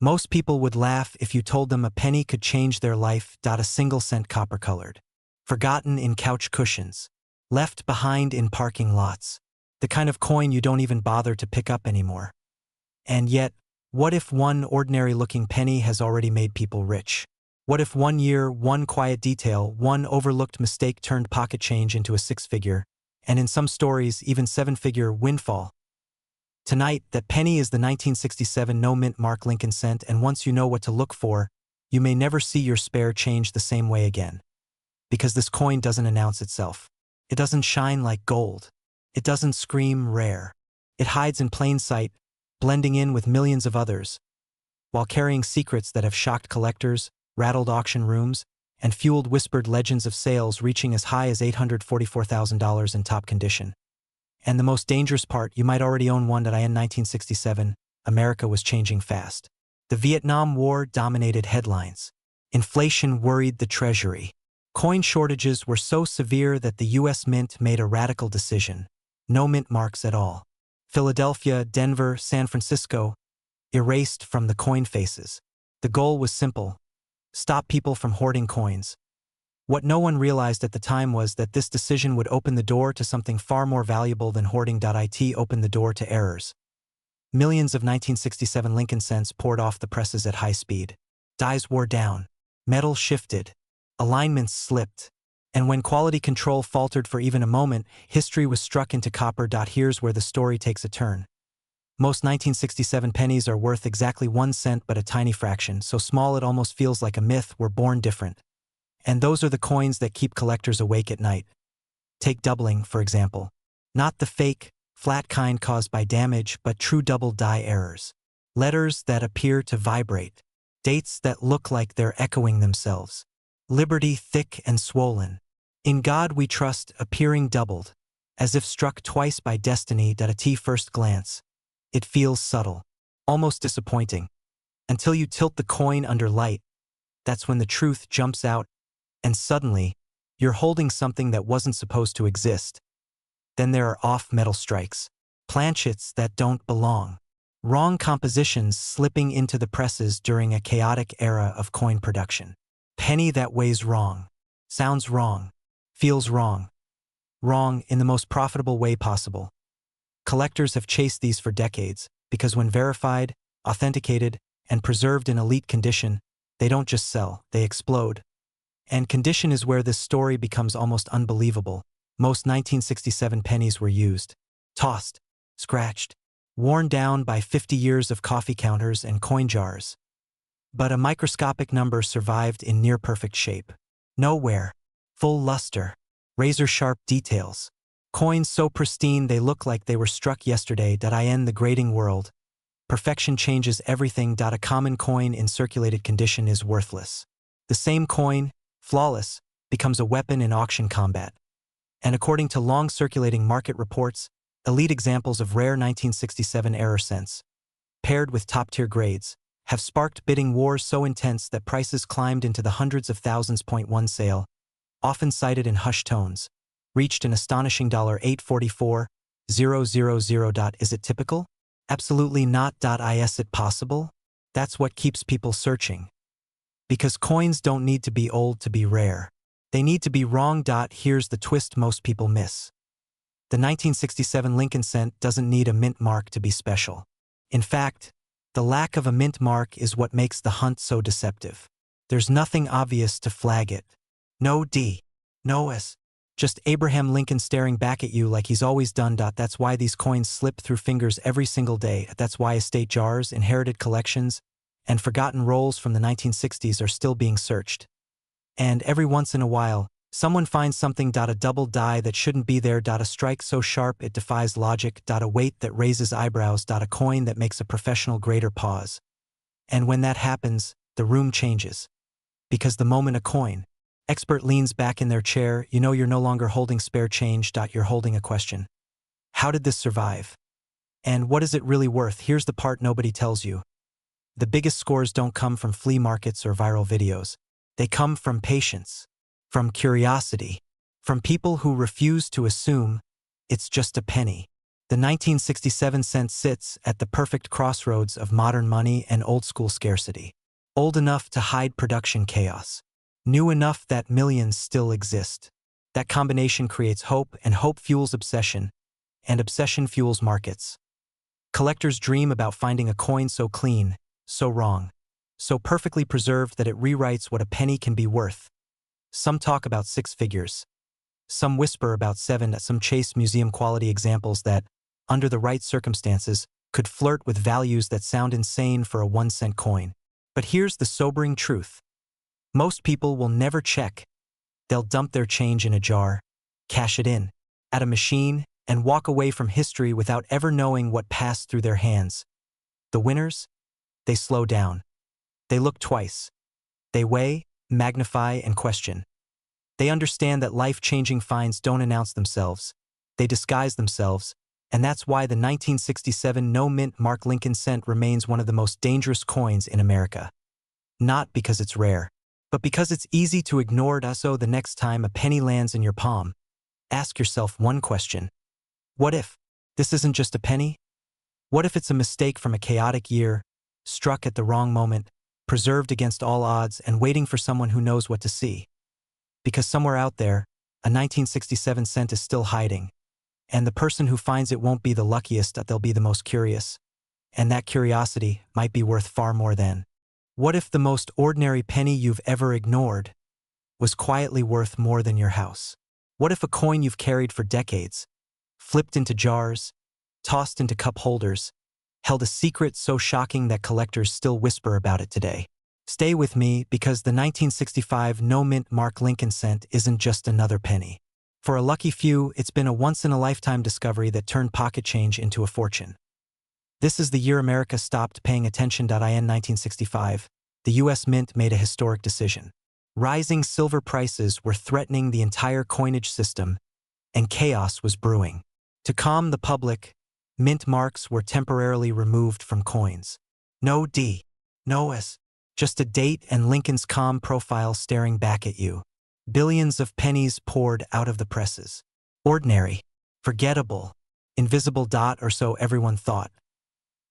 Most people would laugh if you told them a penny could change their life. A single cent copper-colored. Forgotten in couch cushions. Left behind in parking lots. The kind of coin you don't even bother to pick up anymore. And yet, what if one ordinary-looking penny has already made people rich? What if one year, one quiet detail, one overlooked mistake turned pocket change into a six-figure, and in some stories, even seven-figure windfall? Tonight, that penny is the 1967 no-mint mark Lincoln cent, and once you know what to look for, you may never see your spare change the same way again. Because this coin doesn't announce itself. It doesn't shine like gold. It doesn't scream rare. It hides in plain sight, blending in with millions of others, while carrying secrets that have shocked collectors, rattled auction rooms, and fueled whispered legends of sales reaching as high as $844,000 in top condition. And the most dangerous part, you might already own one. In 1967, America was changing fast. The Vietnam War dominated headlines. Inflation worried the Treasury. Coin shortages were so severe that the U.S. Mint made a radical decision. No mint marks at all. Philadelphia, Denver, San Francisco, erased from the coin faces. The goal was simple: stop people from hoarding coins. What no one realized at the time was that this decision would open the door to something far more valuable than hoarding. It opened the door to errors. Millions of 1967 Lincoln cents poured off the presses at high speed. Dies wore down. Metal shifted. Alignments slipped. And when quality control faltered for even a moment, history was struck into copper. Here's where the story takes a turn. Most 1967 pennies are worth exactly 1 cent, but a tiny fraction, so small it almost feels like a myth, were born different. And those are the coins that keep collectors awake at night. Take doubling, for example. Not the fake, flat kind caused by damage, but true double die errors. Letters that appear to vibrate. Dates that look like they're echoing themselves. Liberty thick and swollen. In God we trust appearing doubled, as if struck twice by destiny. At first glance, it feels subtle, almost disappointing. Until you tilt the coin under light, that's when the truth jumps out, and suddenly, you're holding something that wasn't supposed to exist. Then there are off-metal strikes, planchets that don't belong, wrong compositions slipping into the presses during a chaotic era of coin production. Penny that weighs wrong, sounds wrong, feels wrong. Wrong in the most profitable way possible. Collectors have chased these for decades, because when verified, authenticated, and preserved in elite condition, they don't just sell, they explode. And condition is where this story becomes almost unbelievable. Most 1967 pennies were used, tossed, scratched, worn down by 50 years of coffee counters and coin jars. But a microscopic number survived in near-perfect shape. No wear, full luster, razor-sharp details. Coins so pristine they look like they were struck yesterday. In the grading world, perfection changes everything. A common coin in circulated condition is worthless. The same coin, flawless, becomes a weapon in auction combat. And according to long-circulating market reports, elite examples of rare 1967 error cents, paired with top-tier grades, have sparked bidding wars so intense that prices climbed into the hundreds of thousands. One sale, often cited in hushed tones, reached an astonishing $844,000. Is it typical? Absolutely not. Is it possible? That's what keeps people searching. Because coins don't need to be old to be rare. They need to be wrong. Here's the twist most people miss. The 1967 Lincoln cent doesn't need a mint mark to be special. In fact, the lack of a mint mark is what makes the hunt so deceptive. There's nothing obvious to flag it. No D, no S. Just Abraham Lincoln staring back at you like he's always done. That's why these coins slip through fingers every single day. That's why estate jars, inherited collections, and forgotten rolls from the 1960s are still being searched. And every once in a while, someone finds something. A double die that shouldn't be there. A strike so sharp it defies logic. A weight that raises eyebrows. A coin that makes a professional grader pause. And when that happens, the room changes. Because the moment a coin expert leans back in their chair, you know you're no longer holding spare change. You're holding a question. How did this survive? And what is it really worth? Here's the part nobody tells you. The biggest scores don't come from flea markets or viral videos. They come from patience, from curiosity, from people who refuse to assume it's just a penny. The 1967 cent sits at the perfect crossroads of modern money and old-school scarcity. Old enough to hide production chaos. New enough that millions still exist. That combination creates hope, and hope fuels obsession, and obsession fuels markets. Collectors dream about finding a coin so clean, so wrong, so perfectly preserved that it rewrites what a penny can be worth. Some talk about 6 figures. Some whisper about 7, some chase museum-quality examples that, under the right circumstances, could flirt with values that sound insane for a 1-cent coin. But here's the sobering truth. Most people will never check. They'll dump their change in a jar, cash it in, at a machine, and walk away from history without ever knowing what passed through their hands. The winners? They slow down. They look twice. They weigh, magnify, and question. They understand that life-changing finds don't announce themselves. They disguise themselves, and that's why the 1967 no-mint Mark Lincoln cent remains one of the most dangerous coins in America. Not because it's rare, but because it's easy to ignore it. So the next time a penny lands in your palm, ask yourself one question. What if this isn't just a penny? What if it's a mistake from a chaotic year, struck at the wrong moment, preserved against all odds, and waiting for someone who knows what to see? Because somewhere out there, a 1967 cent is still hiding, and the person who finds it won't be the luckiest, they'll be the most curious. And that curiosity might be worth far more than. What if the most ordinary penny you've ever ignored was quietly worth more than your house? What if a coin you've carried for decades, flipped into jars, tossed into cup holders, held a secret so shocking that collectors still whisper about it today? Stay with me, because the 1965 no-mint Mark Lincoln cent isn't just another penny. For a lucky few, it's been a once-in-a-lifetime discovery that turned pocket change into a fortune. This is the year America stopped paying attention. In 1965, the U.S. Mint made a historic decision. Rising silver prices were threatening the entire coinage system, and chaos was brewing. To calm the public, mint marks were temporarily removed from coins. No D, no S, just a date and Lincoln's calm profile staring back at you. Billions of pennies poured out of the presses. Ordinary, forgettable, invisible, or so everyone thought.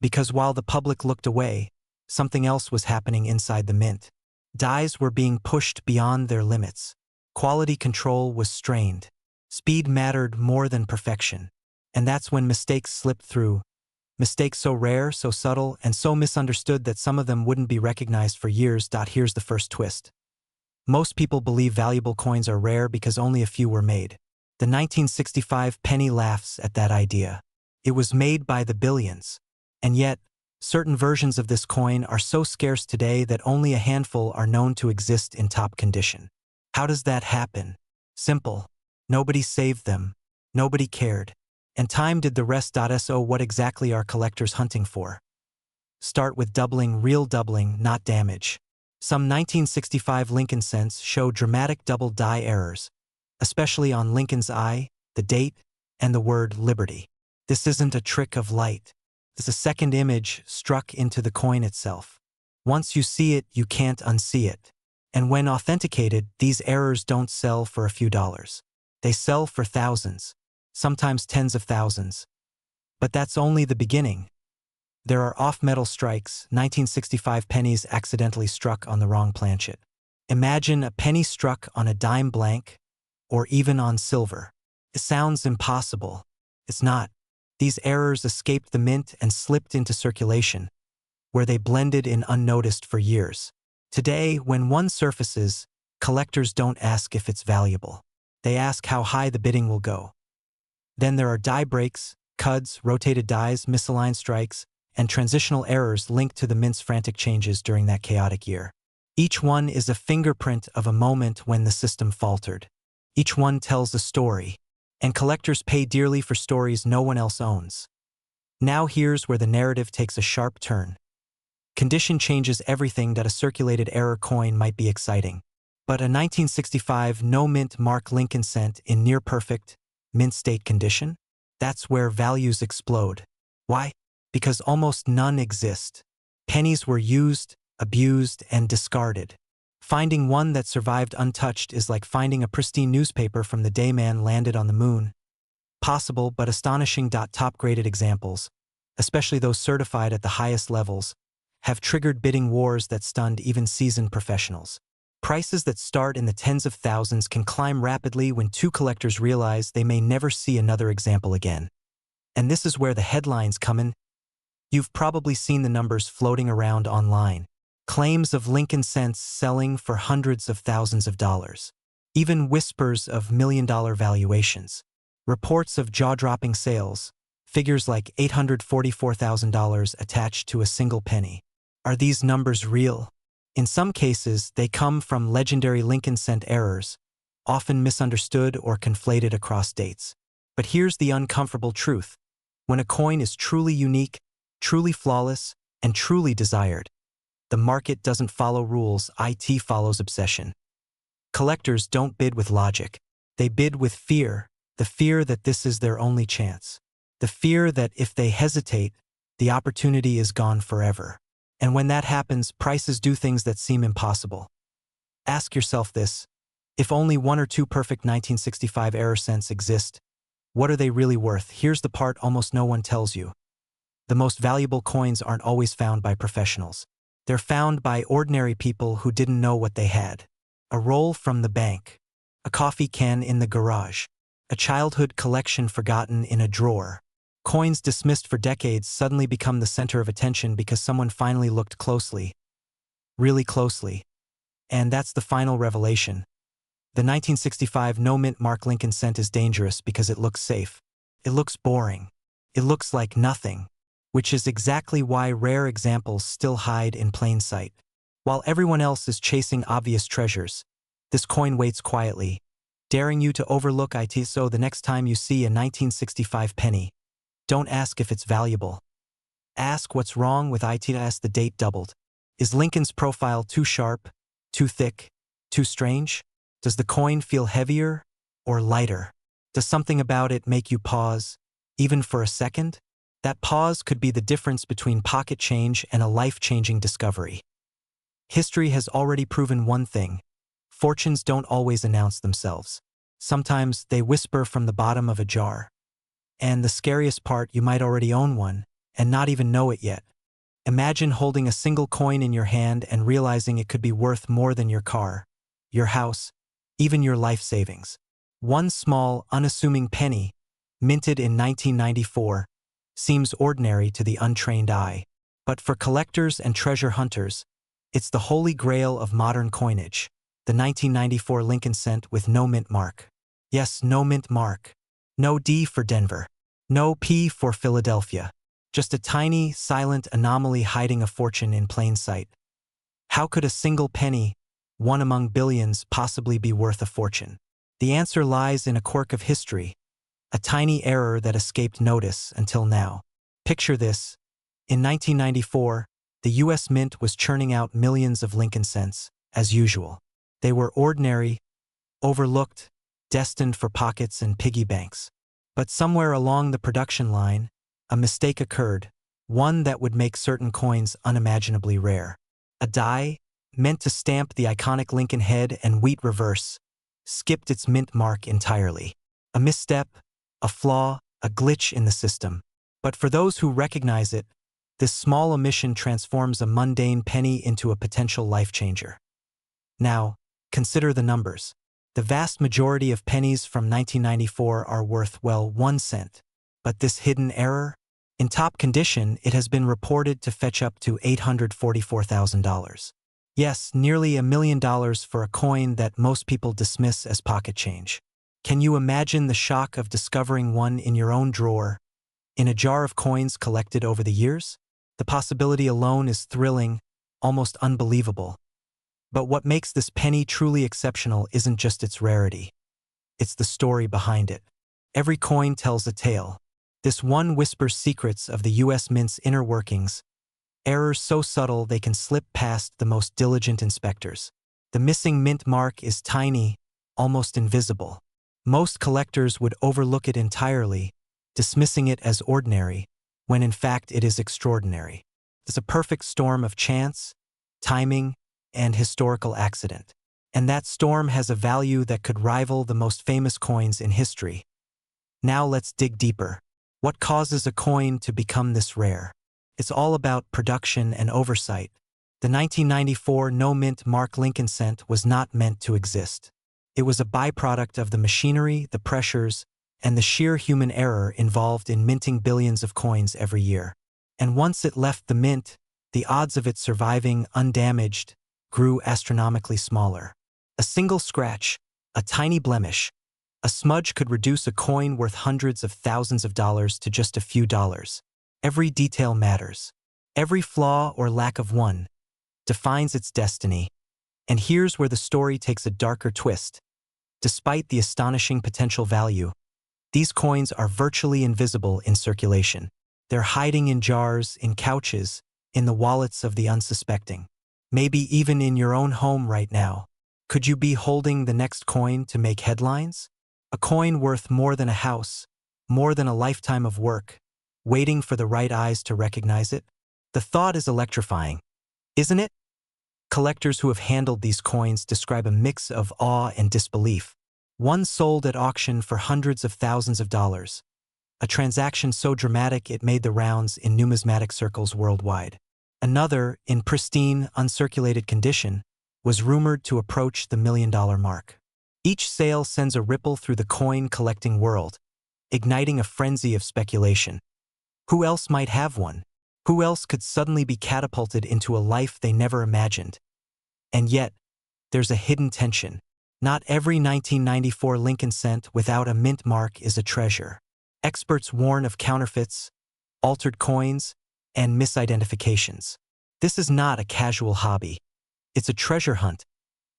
Because while the public looked away, something else was happening inside the mint. Dies were being pushed beyond their limits. Quality control was strained. Speed mattered more than perfection. And that's when mistakes slipped through. Mistakes so rare, so subtle, and so misunderstood that some of them wouldn't be recognized for years. Here's the first twist. Most people believe valuable coins are rare because only a few were made. The 1965 penny laughs at that idea. It was made by the billions. And yet, certain versions of this coin are so scarce today that only a handful are known to exist in top condition. How does that happen? Simple. Nobody saved them. Nobody cared. And time did the rest. So what exactly are collectors hunting for? Start with doubling, real doubling, not damage. Some 1965 Lincoln cents show dramatic double die errors, especially on Lincoln's eye, the date, and the word liberty. This isn't a trick of light. It's a second image struck into the coin itself. Once you see it, you can't unsee it. And when authenticated, these errors don't sell for a few dollars. They sell for thousands, sometimes tens of thousands. But that's only the beginning. There are off-metal strikes, 1965 pennies accidentally struck on the wrong planchet. Imagine a penny struck on a dime blank, or even on silver. It sounds impossible. It's not. These errors escaped the mint and slipped into circulation, where they blended in unnoticed for years. Today, when one surfaces, collectors don't ask if it's valuable. They ask how high the bidding will go. Then there are die breaks, cuds, rotated dies, misaligned strikes, and transitional errors linked to the mint's frantic changes during that chaotic year. Each one is a fingerprint of a moment when the system faltered. Each one tells a story, and collectors pay dearly for stories no one else owns. Now here's where the narrative takes a sharp turn. Condition changes everything. A circulated error coin might be exciting, but a 1965 no-mint Mark Lincoln cent in near-perfect, mint-state condition? That's where values explode. Why? Because almost none exist. Pennies were used, abused, and discarded. Finding one that survived untouched is like finding a pristine newspaper from the day man landed on the moon. Possible but astonishing. Top-graded examples, especially those certified at the highest levels, have triggered bidding wars that stunned even seasoned professionals. Prices that start in the tens of thousands can climb rapidly when two collectors realize they may never see another example again. And this is where the headlines come in. You've probably seen the numbers floating around online. Claims of Lincoln cents selling for hundreds of thousands of dollars. Even whispers of million-dollar valuations. Reports of jaw-dropping sales, figures like $844,000 attached to a single penny. Are these numbers real? In some cases, they come from legendary Lincoln cent errors, often misunderstood or conflated across dates. But here's the uncomfortable truth. When a coin is truly unique, truly flawless, and truly desired, the market doesn't follow rules, it follows obsession. Collectors don't bid with logic. They bid with fear, the fear that this is their only chance. The fear that if they hesitate, the opportunity is gone forever. And when that happens, prices do things that seem impossible. Ask yourself this: if only one or two perfect 1965 error cents exist, what are they really worth? Here's the part almost no one tells you. The most valuable coins aren't always found by professionals. They're found by ordinary people who didn't know what they had. A roll from the bank, a coffee can in the garage, a childhood collection forgotten in a drawer. Coins dismissed for decades suddenly become the center of attention because someone finally looked closely. Really closely. And that's the final revelation. The 1965 no-mint mark Lincoln cent is dangerous because it looks safe. It looks boring. It looks like nothing, which is exactly why rare examples still hide in plain sight. While everyone else is chasing obvious treasures, this coin waits quietly, daring you to overlook it. So the next time you see a 1965 penny, don't ask if it's valuable. Ask what's wrong with it. Ask the date doubled. Is Lincoln's profile too sharp, too thick, too strange? Does the coin feel heavier or lighter? Does something about it make you pause, even for a second? That pause could be the difference between pocket change and a life-changing discovery. History has already proven one thing: fortunes don't always announce themselves. Sometimes they whisper from the bottom of a jar. And the scariest part, you might already own one and not even know it yet. Imagine holding a single coin in your hand and realizing it could be worth more than your car, your house, even your life savings. One small, unassuming penny, minted in 1994, seems ordinary to the untrained eye. But for collectors and treasure hunters, it's the holy grail of modern coinage, the 1994 Lincoln cent with no mint mark. Yes, no mint mark. No D for Denver. No P for Philadelphia. Just a tiny, silent anomaly hiding a fortune in plain sight. How could a single penny, one among billions, possibly be worth a fortune? The answer lies in a quirk of history, a tiny error that escaped notice until now. Picture this. In 1994, the U.S. Mint was churning out millions of Lincoln cents, as usual. They were ordinary, overlooked, destined for pockets and piggy banks. But somewhere along the production line, a mistake occurred, one that would make certain coins unimaginably rare. A die, meant to stamp the iconic Lincoln head and wheat reverse, skipped its mint mark entirely. A misstep, a flaw, a glitch in the system. But for those who recognize it, this small omission transforms a mundane penny into a potential life-changer. Now, consider the numbers. The vast majority of pennies from 1994 are worth, well, 1 cent. But this hidden error? In top condition, it has been reported to fetch up to $844,000. Yes, nearly $1 million for a coin that most people dismiss as pocket change. Can you imagine the shock of discovering one in your own drawer, in a jar of coins collected over the years? The possibility alone is thrilling, almost unbelievable. But what makes this penny truly exceptional isn't just its rarity. It's the story behind it. Every coin tells a tale. This one whispers secrets of the U.S. Mint's inner workings, errors so subtle they can slip past the most diligent inspectors. The missing mint mark is tiny, almost invisible. Most collectors would overlook it entirely, dismissing it as ordinary, when in fact it is extraordinary. It's a perfect storm of chance, timing, and historical accident. And that storm has a value that could rival the most famous coins in history. Now let's dig deeper. What causes a coin to become this rare? It's all about production and oversight. The 1994 no-mint Mark Lincoln cent was not meant to exist. It was a byproduct of the machinery, the pressures, and the sheer human error involved in minting billions of coins every year. And once it left the mint, the odds of it surviving undamaged grew astronomically smaller. A single scratch, a tiny blemish, a smudge could reduce a coin worth hundreds of thousands of dollars to just a few dollars. Every detail matters. Every flaw or lack of one defines its destiny. And here's where the story takes a darker twist. Despite the astonishing potential value, these coins are virtually invisible in circulation. They're hiding in jars, in couches, in the wallets of the unsuspecting. Maybe even in your own home right now. Could you be holding the next coin to make headlines? A coin worth more than a house, more than a lifetime of work, waiting for the right eyes to recognize it? The thought is electrifying, isn't it? Collectors who have handled these coins describe a mix of awe and disbelief. One sold at auction for hundreds of thousands of dollars, a transaction so dramatic it made the rounds in numismatic circles worldwide. Another, in pristine, uncirculated condition, was rumored to approach the $1 million mark. Each sale sends a ripple through the coin-collecting world, igniting a frenzy of speculation. Who else might have one? Who else could suddenly be catapulted into a life they never imagined? And yet, there's a hidden tension. Not every 1994 Lincoln cent without a mint mark is a treasure. Experts warn of counterfeits, altered coins, and misidentifications. This is not a casual hobby. It's a treasure hunt,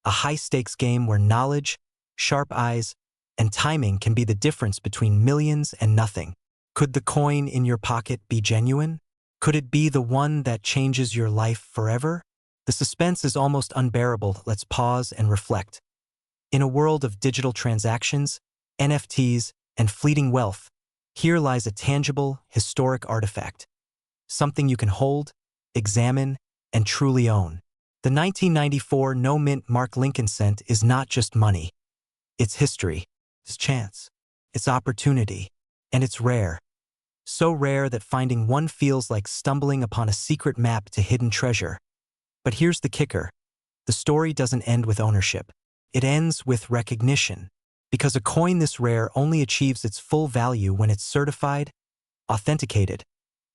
a high-stakes game where knowledge, sharp eyes, and timing can be the difference between millions and nothing. Could the coin in your pocket be genuine? Could it be the one that changes your life forever? The suspense is almost unbearable. Let's pause and reflect. In a world of digital transactions, NFTs, and fleeting wealth, here lies a tangible, historic artifact. Something you can hold, examine, and truly own. The 1994 no-mint Mark Lincoln cent is not just money. It's history, it's chance, it's opportunity, and it's rare. So rare that finding one feels like stumbling upon a secret map to hidden treasure. But here's the kicker. The story doesn't end with ownership. It ends with recognition. Because a coin this rare only achieves its full value when it's certified, authenticated,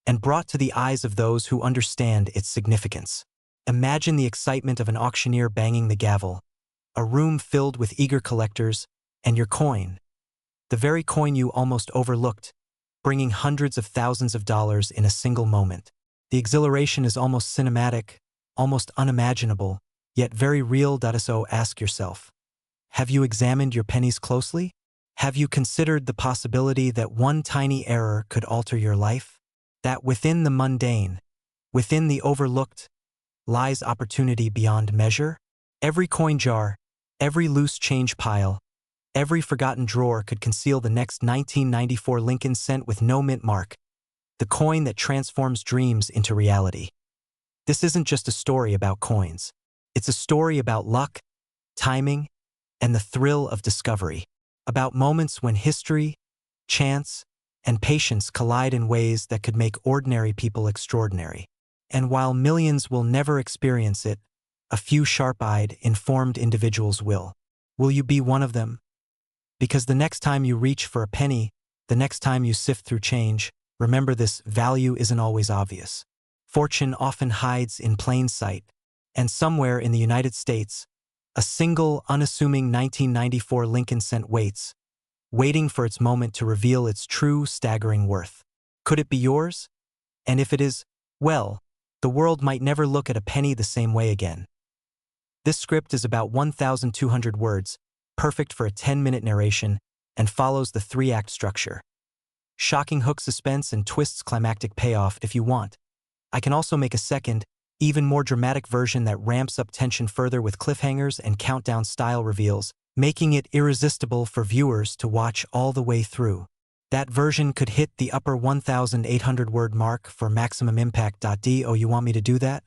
and brought to the eyes of those who understand its significance. Imagine the excitement of an auctioneer banging the gavel, a room filled with eager collectors, and your coin, the very coin you almost overlooked, bringing hundreds of thousands of dollars in a single moment. The exhilaration is almost cinematic, almost unimaginable, yet very real. So ask yourself, have you examined your pennies closely? Have you considered the possibility that one tiny error could alter your life? That within the mundane, within the overlooked, lies opportunity beyond measure? Every coin jar, every loose change pile, every forgotten drawer could conceal the next 1994 Lincoln cent with no mint mark, the coin that transforms dreams into reality. This isn't just a story about coins. It's a story about luck, timing, and the thrill of discovery. About moments when history, chance, and patience collide in ways that could make ordinary people extraordinary. And while millions will never experience it, a few sharp-eyed, informed individuals will. Will you be one of them? Because the next time you reach for a penny, the next time you sift through change, remember this: value isn't always obvious. Fortune often hides in plain sight, and somewhere in the United States, a single, unassuming 1994 Lincoln cent waits, waiting for its moment to reveal its true, staggering worth. Could it be yours? And if it is, well, the world might never look at a penny the same way again. This script is about 1,200 words, perfect for a 10-minute narration, and follows the 3-act structure. Shocking hook suspense and twists climactic payoff if you want. I can also make a second, even more dramatic version that ramps up tension further with cliffhangers and countdown-style reveals, making it irresistible for viewers to watch all the way through. That version could hit the upper 1,800-word mark for maximum impact. Do you want me to do that?